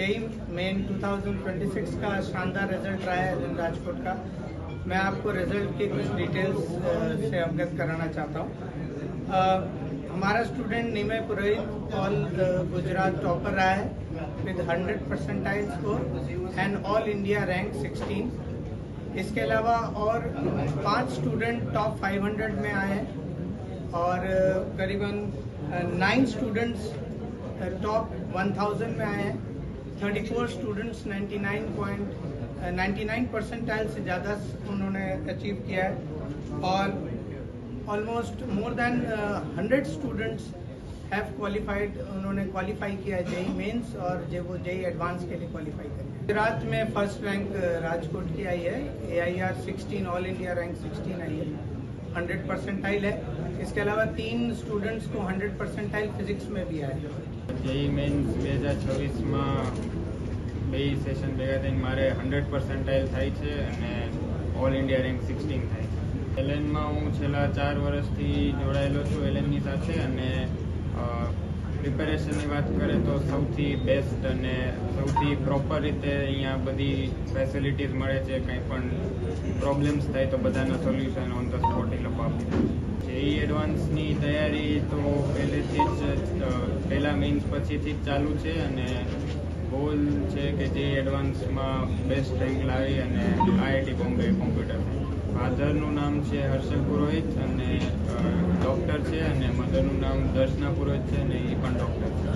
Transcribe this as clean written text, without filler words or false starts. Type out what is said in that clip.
JEE main 2026 का शानदार result रहा है एलएन राजकोट का। मैं आपको रिजल्ट की कुछ डिटेल्स से अवगत कराना चाहता हूँ। हमारा स्टूडेंट निमय पुरोहित ऑल गुजरात टॉपर रहा है with 100 percentile score and all India rank 16। इसके अलावा और 5 स्टूडेंट टॉप 500 में आए हैं और करीबन 9 स्टूडेंट्स टॉप 1000 में आए हैं। 34 स्टूडेंट्स 99 परसेंटाइल से ज़्यादा उन्होंने अचीव किया है और almost more than 100 students have qualified. उन्होंने क्वालिफाई किया है जेई मेंस और जो वो जेई एडवांस के लिए क्वालिफाई करेंगे। गुजरात में फर्स्ट रैंक राजकोट की आई है। AIR 16 ऑल इंडिया रैंक 16 आई है, 100 परसेंटाइल है। इसके अलावा 3 स्टूडेंट्स को 100 परसेंटाइल फिजिक्स में भी आया है। जेई मेन्स 2026 में બે સેશન ભેગા થઈને મારે 100 પરસેન્ટાઇલ થાય છે અને ઓલ ઇન્ડિયા રેન્ક 16 થાય છે। એલએનમાં હું છેલ્લા 4 વર્ષથી જોડાયેલો છું એલએનની સાથે અને પ્રિપેરેશનની વાત કરીએ તો સૌથી બેસ્ટ અને સૌથી પ્રોપર રીતે અહીંયા બધી ફેસિલિટીઝ મળે છે। કંઈ પણ પ્રોબ્લેમ્સ થાય તો બધાના સોલ્યુશન ઓન ધ સ્પોટ એ લોકો આપી દે છે। જેઈ એડવાન્સની તૈયારી તો પહેલેથી જ પહેલાં મેઇન્સ પછીથી જ ચાલુ છે અને ગોલ છે કે જે એડવાન્સમાં બેસ્ટ રેન્ક લાવી અને IIT બોમ્બે કોમ્પ્યુટર સાયન્સ। ફાધરનું નામ છે હર્ષલ પુરોહિત અને ડૉક્ટર છે અને મધરનું નામ દર્શના પુરોહિત છે અને એ પણ ડૉક્ટર છે।